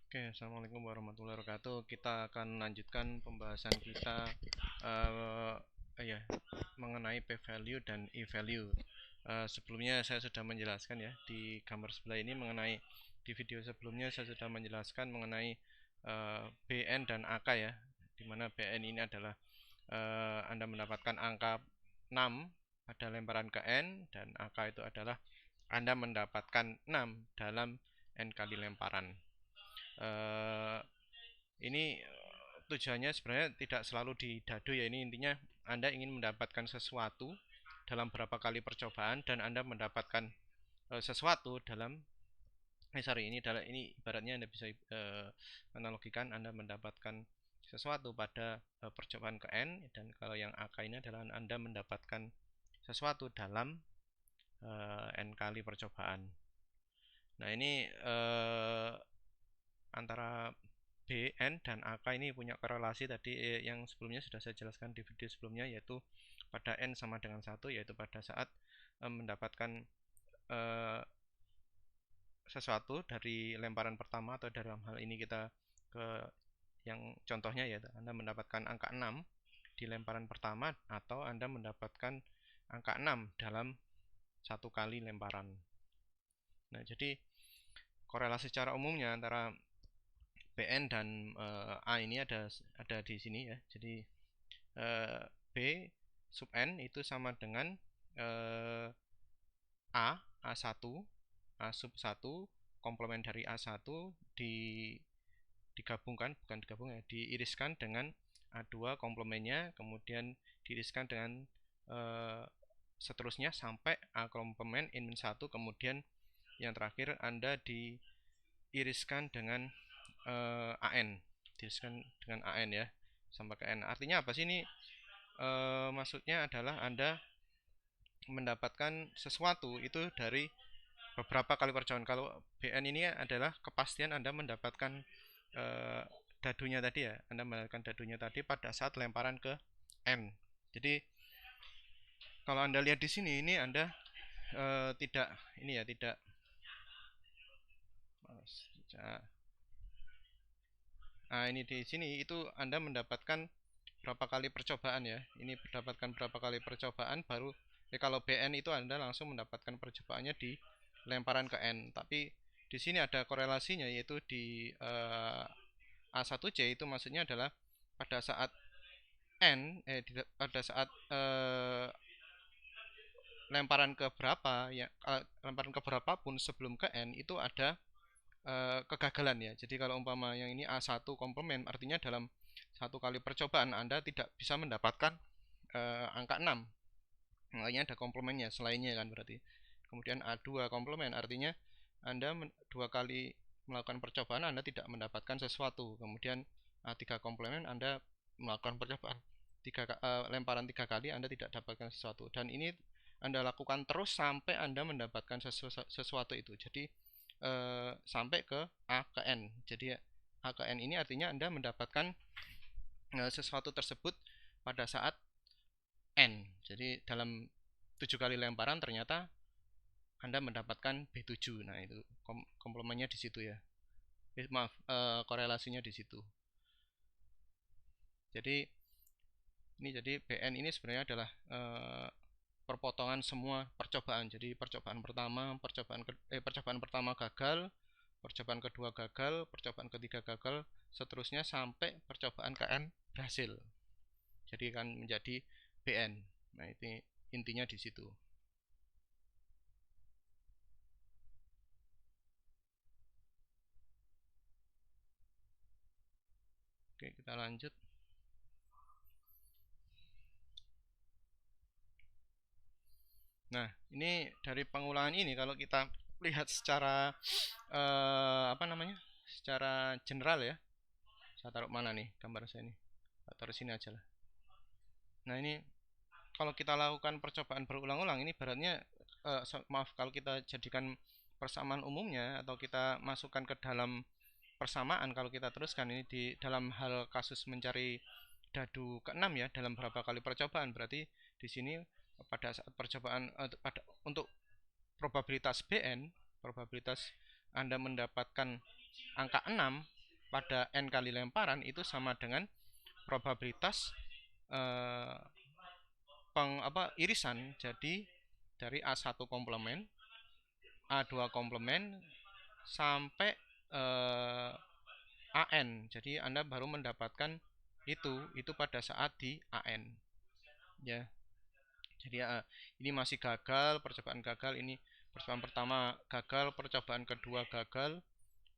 Oke, assalamualaikum warahmatullahi wabarakatuh. Kita akan lanjutkan pembahasan kita eh ya mengenai p-value dan e-value. Sebelumnya saya sudah menjelaskan ya di gambar sebelah ini mengenai di video sebelumnya saya sudah menjelaskan mengenai BN dan AK ya, di mana BN ini adalah Anda mendapatkan angka 6 pada lemparan ke N dan AK itu adalah Anda mendapatkan 6 dalam N kali lemparan. Ini tujuannya sebenarnya tidak selalu di dado ya, ini intinya Anda ingin mendapatkan sesuatu dalam berapa kali percobaan dan Anda mendapatkan sesuatu dalam ini ibaratnya Anda bisa analogikan Anda mendapatkan sesuatu pada percobaan ke N, dan kalau yang AK ini adalah Anda mendapatkan sesuatu dalam N kali percobaan. Nah, ini antara BN dan AK ini punya korelasi tadi yang sebelumnya sudah saya jelaskan di video sebelumnya, yaitu pada N sama dengan 1, yaitu pada saat mendapatkan sesuatu dari lemparan pertama, atau dalam hal ini kita ke yang contohnya ya, Anda mendapatkan angka 6 di lemparan pertama atau Anda mendapatkan angka 6 dalam satu kali lemparan. Nah, jadi korelasi secara umumnya antara BN dan A ini ada di sini ya. Jadi B sub N itu sama dengan A1 A sub 1 komplement dari A1 digabungkan, bukan digabung ya, diiriskan dengan A2 komplemennya, kemudian diiriskan dengan seterusnya sampai A komplement N-1, kemudian yang terakhir Anda diiriskan dengan AN, diiriskan dengan AN ya, sampai ke N. Artinya apa sih ini? Maksudnya adalah Anda mendapatkan sesuatu itu dari beberapa kali percobaan. Kalau BN ini adalah kepastian Anda mendapatkan dadunya tadi ya, Anda mendapatkan dadunya tadi pada saat lemparan ke N. Jadi kalau Anda lihat di sini, ini Anda tidak ini ya, tidak nah, ini di sini itu Anda mendapatkan berapa kali percobaan ya. Ini mendapatkan berapa kali percobaan baru kalau BN itu Anda langsung mendapatkan percobaannya di lemparan ke N. Tapi di sini ada korelasinya, yaitu di A1C itu maksudnya adalah pada saat pada saat lemparan ke berapa ya, lemparan ke berapapun sebelum ke N itu ada kegagalan ya. Jadi kalau umpama yang ini A1 komplement, artinya dalam satu kali percobaan Anda tidak bisa mendapatkan angka 6. Makanya ada komplemennya selainnya kan berarti. Kemudian A2 komplement, artinya Anda dua kali melakukan percobaan Anda tidak mendapatkan sesuatu. Kemudian A3 komplement, Anda melakukan percobaan lemparan 3 kali Anda tidak dapatkan sesuatu. Dan ini Anda lakukan terus sampai Anda mendapatkan sesuatu itu. Jadi sampai ke A ke N. Jadi A ke N ini artinya Anda mendapatkan sesuatu tersebut pada saat N. Jadi dalam 7 kali lemparan ternyata Anda mendapatkan B7. Nah, itu komplemennya di situ ya. Maaf, korelasinya di situ. Jadi BN ini sebenarnya adalah perpotongan semua percobaan. Jadi percobaan pertama gagal, percobaan kedua gagal, percobaan ketiga gagal, seterusnya sampai percobaan KN berhasil. Jadi kan menjadi BN. Nah, ini intinya di situ. Oke, kita lanjut. Nah, ini dari pengulangan ini kalau kita lihat secara secara general ya. Saya taruh mana nih gambar saya ini? Taruh sini aja lah. Nah, ini kalau kita lakukan percobaan berulang-ulang, ini baratnya maaf, kalau kita jadikan persamaan umumnya atau kita masukkan ke dalam persamaan, kalau kita teruskan ini di dalam hal kasus mencari dadu ke-6 ya, dalam berapa kali percobaan, berarti di sini pada saat percobaan untuk probabilitas BN, probabilitas Anda mendapatkan angka 6 pada n kali lemparan itu sama dengan probabilitas irisan. Jadi dari A1 komplement, A2 komplement sampai AN. Jadi Anda baru mendapatkan itu pada saat di AN. Ya. Jadi ini masih gagal, percobaan gagal, ini percobaan pertama gagal, percobaan kedua gagal,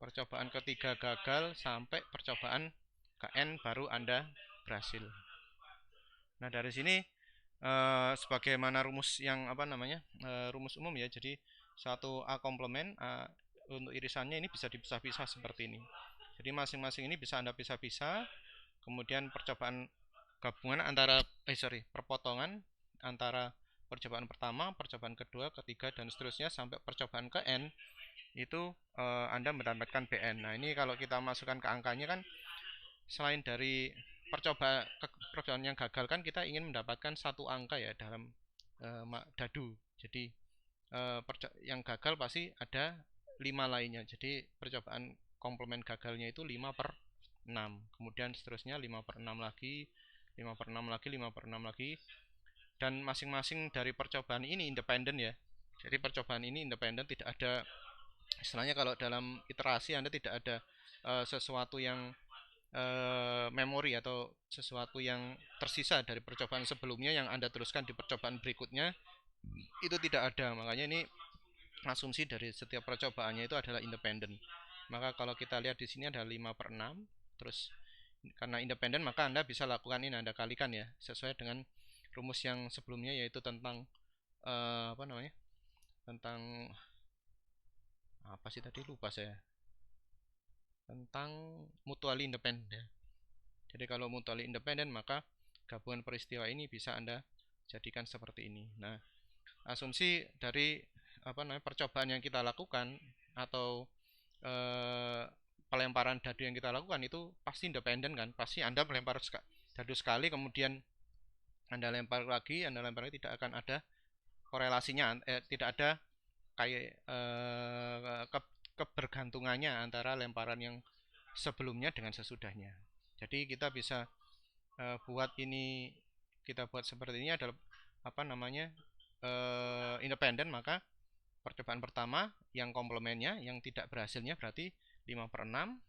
percobaan ketiga gagal, sampai percobaan KN baru Anda berhasil. Nah, dari sini sebagaimana rumus yang rumus umum ya. Jadi satu A komplement untuk irisannya ini bisa dipisah-pisah seperti ini. Jadi masing-masing ini bisa Anda pisah-pisah. Kemudian percobaan gabungan antara perpotongan antara percobaan pertama, percobaan kedua, ketiga, dan seterusnya sampai percobaan ke N itu Anda mendapatkan BN. Nah, ini kalau kita masukkan ke angkanya kan, selain dari percobaan yang gagal kan kita ingin mendapatkan satu angka ya dalam dadu. Jadi yang gagal pasti ada 5 lainnya. Jadi percobaan komplement gagalnya itu 5/6. Kemudian seterusnya 5/6 lagi, 5/6 lagi, 5/6 lagi. Dan masing-masing dari percobaan ini independen ya. Jadi percobaan ini independen, tidak ada istilahnya kalau dalam iterasi Anda tidak ada sesuatu yang memori atau sesuatu yang tersisa dari percobaan sebelumnya yang Anda teruskan di percobaan berikutnya, itu tidak ada. Makanya ini asumsi dari setiap percobaannya itu adalah independen. Maka kalau kita lihat di sini ada 5/6, terus karena independen maka Anda bisa lakukan ini, Anda kalikan ya sesuai dengan rumus yang sebelumnya, yaitu tentang tentang apa sih tadi, lupa saya, tentang mutually independent. Jadi kalau mutually independent maka gabungan peristiwa ini bisa Anda jadikan seperti ini. Nah, asumsi dari percobaan yang kita lakukan atau pelemparan dadu yang kita lakukan itu pasti independen kan. Pasti Anda melempar dadu sekali, kemudian Anda lempar lagi, tidak akan ada korelasinya, tidak ada kayak kebergantungannya antara lemparan yang sebelumnya dengan sesudahnya. Jadi kita bisa buat ini, kita buat seperti ini adalah independen. Maka percobaan pertama yang komplemennya yang tidak berhasilnya berarti 5/6,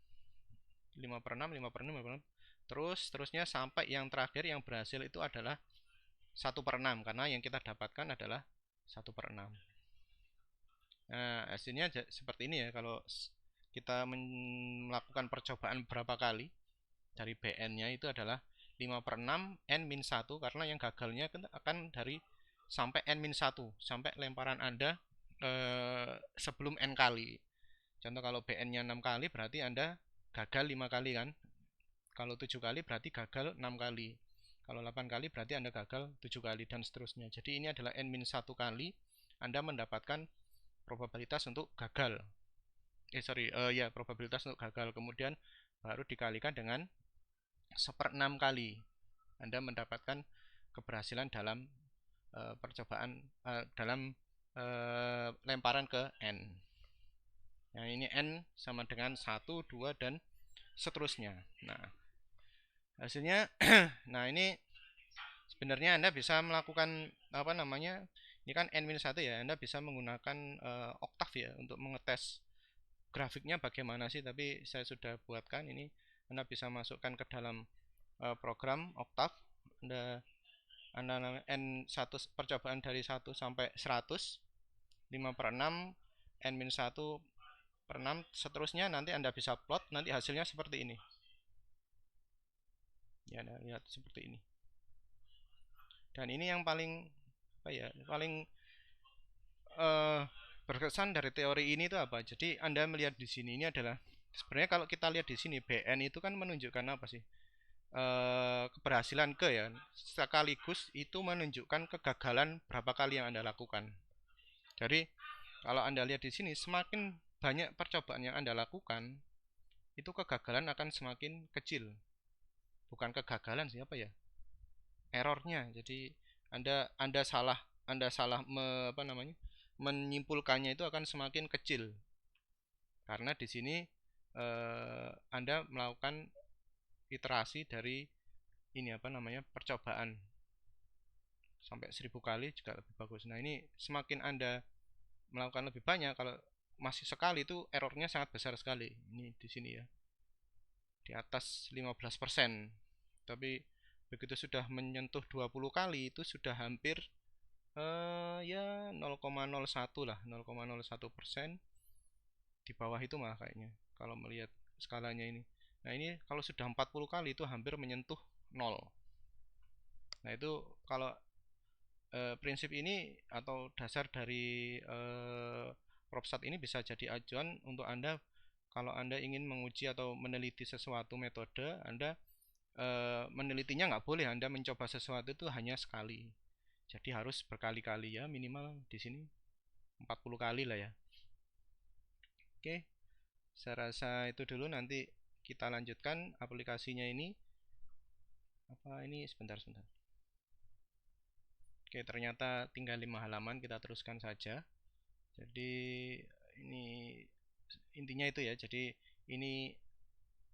5/6, 5/6, 5/6, terusnya sampai yang terakhir yang berhasil itu adalah 1/6, karena yang kita dapatkan adalah 1/6. Nah, hasilnya seperti ini ya. Kalau kita melakukan percobaan berapa kali, dari BN-nya itu adalah 5/6 N-1, karena yang gagalnya akan dari sampai N-1, sampai lemparan Anda sebelum N kali. Contoh kalau BN-nya 6 kali berarti Anda gagal 5 kali kan. Kalau 7 kali berarti gagal 6 kali. Kalau 8 kali berarti Anda gagal 7 kali, dan seterusnya. Jadi ini adalah N-1 kali Anda mendapatkan probabilitas untuk gagal. Probabilitas untuk gagal. Kemudian baru dikalikan dengan 1/6 kali Anda mendapatkan keberhasilan dalam percobaan dalam lemparan ke N. Nah, ini N sama dengan 1, 2, dan seterusnya. Nah, hasilnya nah ini sebenarnya Anda bisa melakukan ini kan N-1 ya. Anda bisa menggunakan Octave ya untuk mengetes grafiknya bagaimana sih, tapi saya sudah buatkan ini. Anda bisa masukkan ke dalam program Octave. Anda N1 percobaan dari 1 sampai 100, 5/6 N-1/6, seterusnya nanti Anda bisa plot, nanti hasilnya seperti ini. Ya, Anda lihat seperti ini. Dan ini yang paling berkesan dari teori ini itu apa? Jadi Anda melihat di sini, ini adalah sebenarnya kalau kita lihat di sini BN itu kan menunjukkan apa sih? Keberhasilan ya, sekaligus itu menunjukkan kegagalan berapa kali yang Anda lakukan. Jadi kalau Anda lihat di sini, semakin banyak percobaan yang Anda lakukan, itu kegagalan akan semakin kecil. Bukan kegagalan siapa ya? Errornya. Jadi Anda salah menyimpulkannya itu akan semakin kecil. Karena di sini Anda melakukan iterasi dari ini apa namanya percobaan sampai 1000 kali juga lebih bagus. Nah, ini semakin Anda melakukan lebih banyak, kalau masih sekali itu errornya sangat besar sekali. Ini di sini ya, di atas 15%. Tapi begitu sudah menyentuh 20 kali itu sudah hampir ya 0,01 lah, 0,01%. Di bawah itu malah kayaknya kalau melihat skalanya ini. Nah, ini kalau sudah 40 kali itu hampir menyentuh 0. Nah, itu kalau prinsip ini atau dasar dari PropStat ini bisa jadi acuan untuk Anda kalau Anda ingin menguji atau meneliti sesuatu metode. Anda menelitinya nggak boleh Anda mencoba sesuatu itu hanya sekali. Jadi harus berkali-kali ya, minimal di sini 40 kali lah ya. Oke, saya rasa itu dulu, nanti kita lanjutkan aplikasinya ini. Apa ini, sebentar. Oke, ternyata tinggal 5 halaman, kita teruskan saja. Jadi ini intinya itu ya. Jadi ini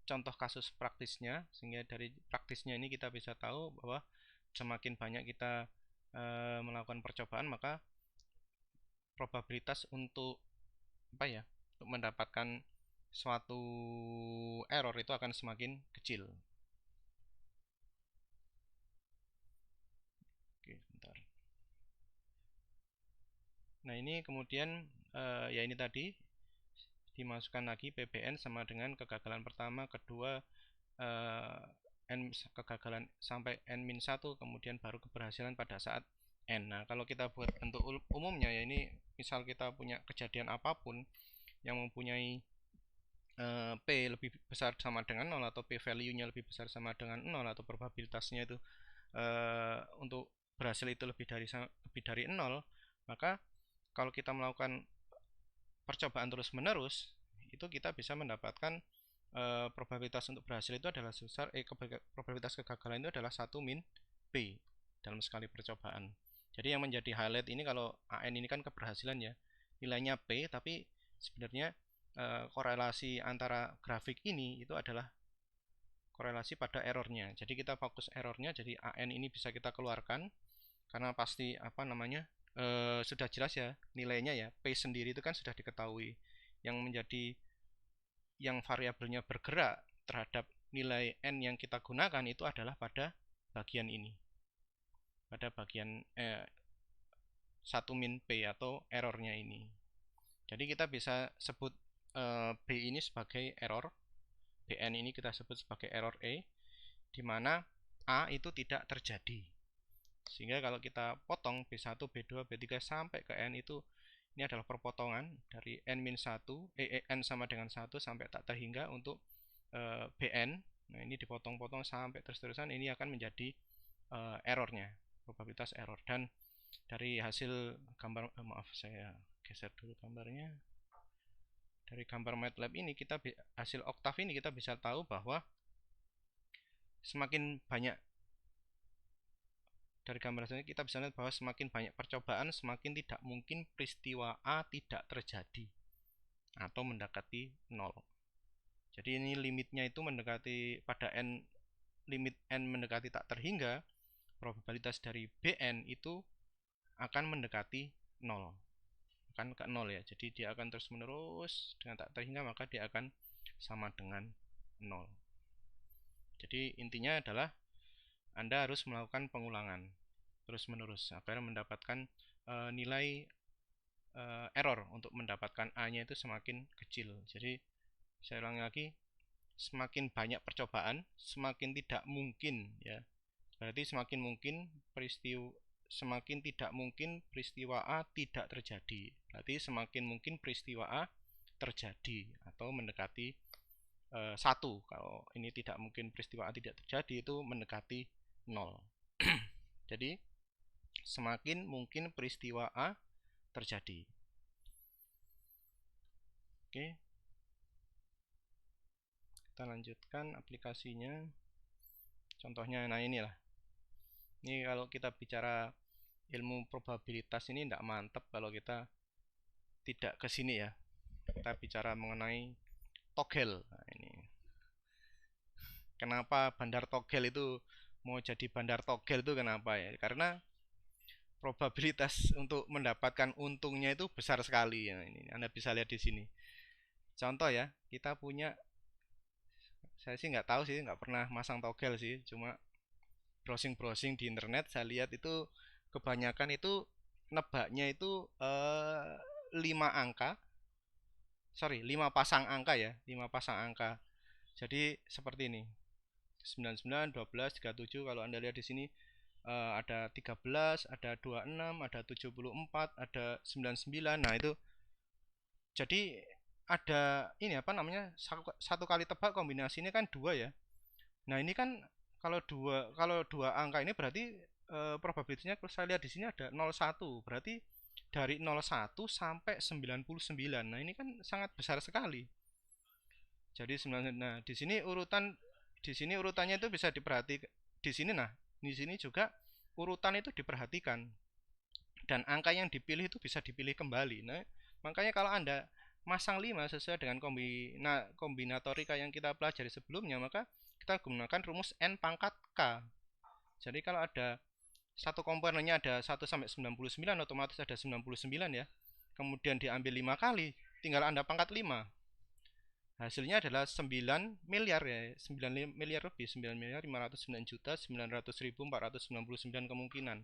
contoh kasus praktisnya, sehingga dari praktisnya ini kita bisa tahu bahwa semakin banyak kita melakukan percobaan, maka probabilitas untuk apa ya, untuk mendapatkan suatu error itu akan semakin kecil. Oke, sebentar. Nah, ini kemudian ya ini tadi dimasukkan lagi PBN sama dengan kegagalan pertama, kedua, kegagalan sampai N-1, kemudian baru keberhasilan pada saat N. Nah, kalau kita buat bentuk umumnya ya, ini misal kita punya kejadian apapun yang mempunyai P lebih besar sama dengan 0 atau P value-nya lebih besar sama dengan 0 atau probabilitasnya itu untuk berhasil itu lebih dari 0, maka kalau kita melakukan percobaan terus-menerus itu kita bisa mendapatkan probabilitas untuk berhasil itu adalah sebesar probabilitas kegagalan itu adalah 1 min P dalam sekali percobaan. Jadi yang menjadi highlight ini kalau AN ini kan keberhasilan ya, nilainya P, tapi sebenarnya korelasi antara grafik ini itu adalah korelasi pada errornya. Jadi kita fokus errornya, jadi AN ini bisa kita keluarkan karena pasti apa namanya sudah jelas ya nilainya ya, P sendiri itu kan sudah diketahui. Yang menjadi yang variabelnya bergerak terhadap nilai N yang kita gunakan itu adalah pada bagian ini, pada bagian 1 min P atau errornya ini. Jadi kita bisa sebut B ini sebagai error, BN ini kita sebut sebagai error E, di mana A itu tidak terjadi. Sehingga kalau kita potong B1, B2, B3 sampai ke N itu, ini adalah perpotongan dari N-1, N sama dengan 1 sampai tak terhingga untuk BN. Nah, ini dipotong-potong sampai terus-terusan, ini akan menjadi errornya, probabilitas error. Dan dari hasil gambar, maaf saya geser dulu gambarnya. Dari gambar MATLAB ini kita hasil Octave ini kita bisa tahu bahwa semakin banyak, dari gambar ini kita bisa lihat bahwa semakin banyak percobaan semakin tidak mungkin peristiwa A tidak terjadi atau mendekati 0. Jadi ini limitnya itu mendekati pada N, limit N mendekati tak terhingga, probabilitas dari BN itu akan mendekati 0, akan ke 0 ya. Jadi dia akan terus menerus dengan tak terhingga, maka dia akan sama dengan 0. Jadi intinya adalah Anda harus melakukan pengulangan terus menerus agar mendapatkan nilai error untuk mendapatkan A-nya itu semakin kecil. Jadi saya ulangi lagi, semakin banyak percobaan semakin tidak mungkin ya. Berarti semakin tidak mungkin peristiwa A tidak terjadi. Berarti semakin mungkin peristiwa A terjadi atau mendekati 1. Kalau ini tidak mungkin peristiwa A tidak terjadi, itu mendekati 0. Jadi semakin mungkin peristiwa A terjadi. Oke, kita lanjutkan aplikasinya. Contohnya, nah inilah. Ini kalau kita bicara ilmu probabilitas ini tidak mantap kalau kita tidak ke sini ya. Kita bicara mengenai toggle. Nah, ini Kenapa bandar togel itu mau jadi bandar togel itu kenapa ya? Karena probabilitas untuk mendapatkan untungnya itu besar sekali ya. Ini Anda bisa lihat di sini. Contoh ya, kita punya, saya sih nggak tahu sih, nggak pernah masang togel sih, cuma browsing-browsing di internet saya lihat itu kebanyakan itu nebaknya itu 5 angka, sorry 5 pasang angka ya, 5 pasang angka. Jadi seperti ini, 99, 12, 37. Kalau Anda lihat di sini ada 13, ada 26, ada 74, ada 99. Nah, itu jadi ada ini apa namanya? Satu kali tebak kombinasinya kan dua ya. Nah, ini kan kalau dua angka ini berarti probabilitasnya kalau saya lihat di sini ada 01. Berarti dari 01 sampai 99. Nah, ini kan sangat besar sekali. Jadi 9, nah di sini urutannya itu bisa diperhatikan. Di sini nah, di sini juga urutan itu diperhatikan dan angka yang dipilih itu bisa dipilih kembali. Nah, makanya kalau Anda masang 5 sesuai dengan kombinatorika yang kita pelajari sebelumnya, maka kita gunakan rumus n pangkat k. Jadi kalau ada satu komponennya ada 1 sampai 99, otomatis ada 99 ya. Kemudian diambil 5 kali, tinggal Anda pangkat 5. Hasilnya adalah 9 miliar ya, 9 miliar lebih, 9 miliar 509 juta 900 ribu 499 kemungkinan.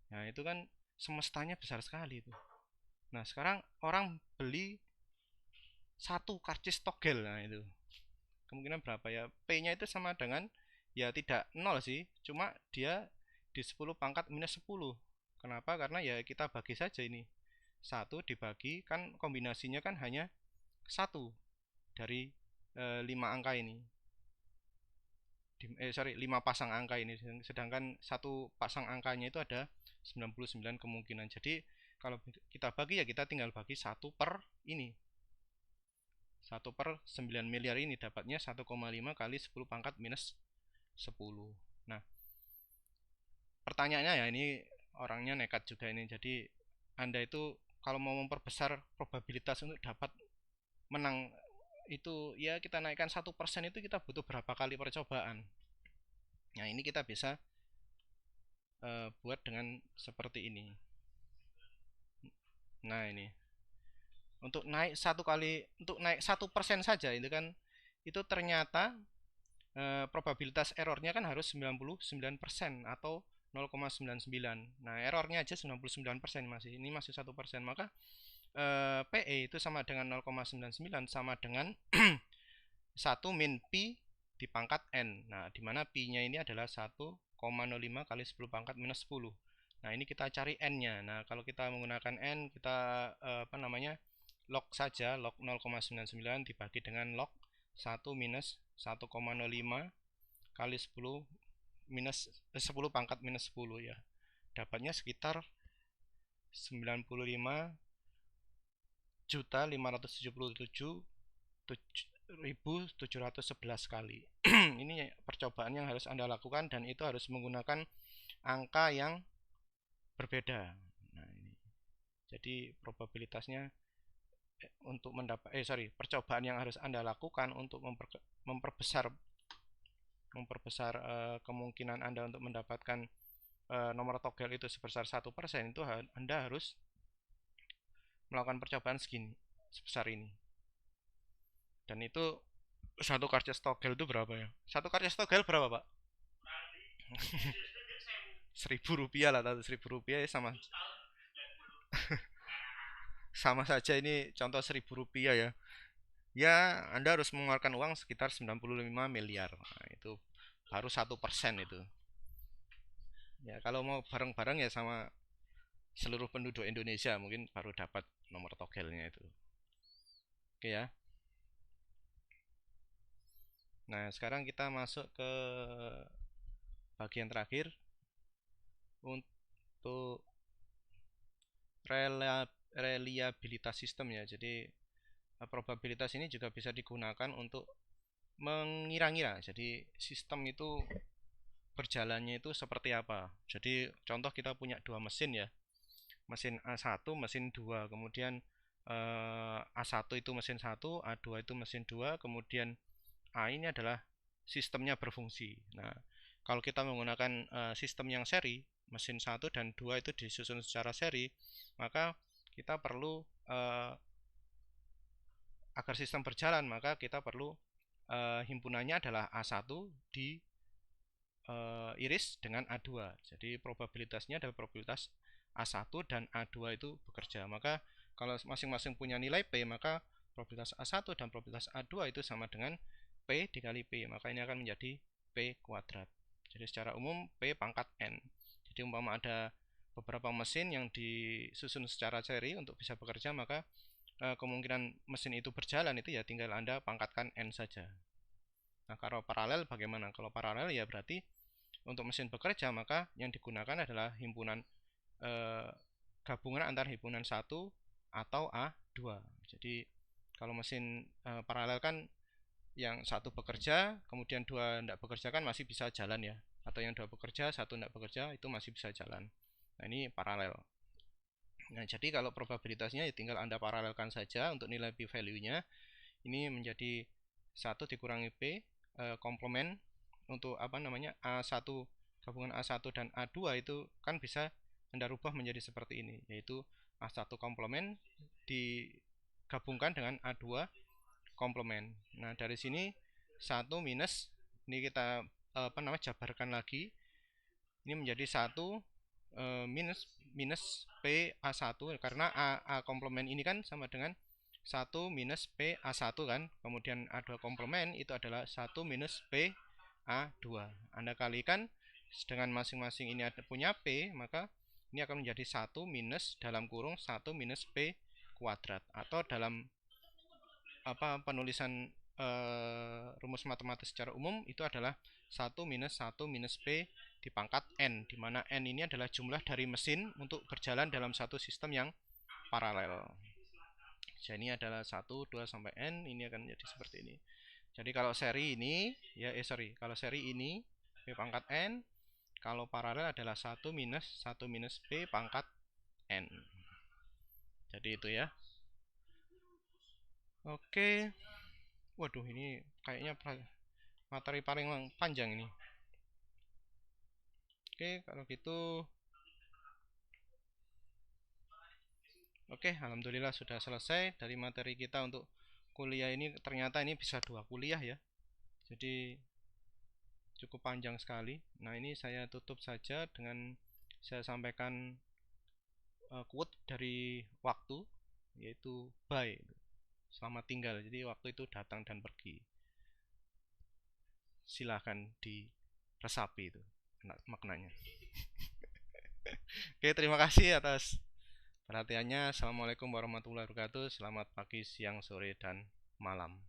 Nah, itu kan semestanya besar sekali itu. Nah, sekarang orang beli satu karcis togel, nah itu kemungkinan berapa ya? P-nya itu sama dengan ya tidak nol sih, cuma dia di 10 pangkat minus 10. Kenapa? Karena ya kita bagi saja ini. Satu dibagi kan kombinasinya kan hanya satu dari 5 angka ini. Sorry, 5 pasang angka ini, sedangkan satu pasang angkanya itu ada 99 kemungkinan. Jadi kalau kita bagi ya kita tinggal bagi 1 per ini, 1/9 miliar ini dapatnya 1,5 kali 10 pangkat minus 10. Nah, pertanyaannya ya, ini orangnya nekat juga ini. Jadi Anda itu kalau mau memperbesar probabilitas untuk dapat menang itu ya kita naikkan 1% itu kita butuh berapa kali percobaan. Nah, ini kita bisa buat dengan seperti ini. Nah, ini untuk naik 1% saja itu kan, itu ternyata probabilitas errornya kan harus 99% atau 0,99. Nah, errornya aja 99%, ini masih 1%. Maka PE itu sama dengan 0,99 sama dengan 1 min pi di pangkat n. Nah, di mana pi-nya ini adalah 1,05 kali 10 pangkat minus 10. Nah, ini kita cari n-nya. Nah, kalau kita menggunakan n, kita log saja, log 0,99 dibagi dengan log 1 minus 1,05 kali 10 minus 10 pangkat minus 10 ya. Dapatnya sekitar 95.577.711 kali. Ini percobaan yang harus Anda lakukan dan itu harus menggunakan angka yang berbeda. Nah, ini. Jadi probabilitasnya untuk percobaan yang harus Anda lakukan untuk memperbesar kemungkinan Anda untuk mendapatkan nomor togel itu sebesar 1%, itu Anda harus melakukan percobaan sebesar ini. Dan itu satu karcis togel itu berapa ya? Satu karcis togel berapa, Pak? 1.000 rupiah lah, 1.000 rupiah sama sama saja, ini contoh 1.000 rupiah ya. Ya, Anda harus mengeluarkan uang sekitar 95 miliar. Nah, itu baru 1% itu. Ya, kalau mau bareng-bareng ya sama seluruh penduduk Indonesia mungkin baru dapat nomor togelnya itu. Oke ya. Nah, sekarang kita masuk ke bagian terakhir untuk reliabilitas sistem ya. Jadi probabilitas ini juga bisa digunakan untuk mengira-ngira. Jadi sistem itu berjalannya itu seperti apa. Jadi contoh kita punya dua mesin ya. Mesin A1, mesin 2. Kemudian A1 itu mesin 1, A2 itu mesin 2, kemudian A ini adalah sistemnya berfungsi. Nah, kalau kita menggunakan sistem yang seri, mesin 1 dan 2 itu disusun secara seri, maka kita perlu agar sistem berjalan, maka kita perlu himpunannya adalah A1 di iris dengan A2. Jadi probabilitasnya adalah probabilitas A1 dan A2 itu bekerja. Maka kalau masing-masing punya nilai P, maka probabilitas A1 dan probabilitas A2 itu sama dengan P dikali P. Maka ini akan menjadi P kuadrat. Jadi secara umum P pangkat N. Jadi umpama ada beberapa mesin yang disusun secara seri untuk bisa bekerja, maka kemungkinan mesin itu berjalan itu ya tinggal Anda pangkatkan N saja. Nah, kalau paralel bagaimana? Kalau paralel ya berarti untuk mesin bekerja maka yang digunakan adalah himpunan gabungan antara himpunan 1 atau A2. Jadi kalau mesin paralel kan yang satu bekerja kemudian dua tidak bekerja kan masih bisa jalan ya, atau yang dua bekerja satu tidak bekerja itu masih bisa jalan. Nah, ini paralel. Nah, jadi kalau probabilitasnya ya tinggal Anda paralelkan saja untuk nilai p value-nya. Ini menjadi 1 dikurangi P komplement untuk apa namanya A1 gabungan A1 dan A2 itu kan bisa Anda rubah menjadi seperti ini, yaitu A1 komplement digabungkan dengan A2 komplement. Nah, dari sini 1 minus ini kita apa namanya jabarkan lagi. Ini menjadi 1 minus P A1 karena A komplement ini kan sama dengan 1 minus P A1 kan. Kemudian A2 komplement itu adalah 1 minus P A2. Anda kalikan dengan masing-masing ini ada punya P, maka ini akan menjadi 1 minus dalam kurung 1 minus P kuadrat, atau dalam apa penulisan rumus matematis secara umum itu adalah 1 minus P di pangkat N, di mana N ini adalah jumlah dari mesin untuk berjalan dalam satu sistem yang paralel. Jadi ini adalah 1, 2 sampai N, ini akan menjadi seperti ini. Jadi kalau seri ini ya kalau seri ini P pangkat N, kalau paralel adalah 1 minus P pangkat N. Jadi itu ya. Oke. Waduh, ini kayaknya materi paling panjang ini. Oke, kalau gitu oke, alhamdulillah sudah selesai dari materi kita untuk kuliah ini. Ternyata ini bisa 2 kuliah ya. Jadi cukup panjang sekali. Nah, ini saya tutup saja dengan saya sampaikan quote dari waktu, yaitu bye, selamat tinggal. Jadi waktu itu datang dan pergi. Silahkan diresapi itu maknanya. Oke, terima kasih atas perhatiannya. Assalamualaikum warahmatullahi wabarakatuh. Selamat pagi, siang, sore, dan malam.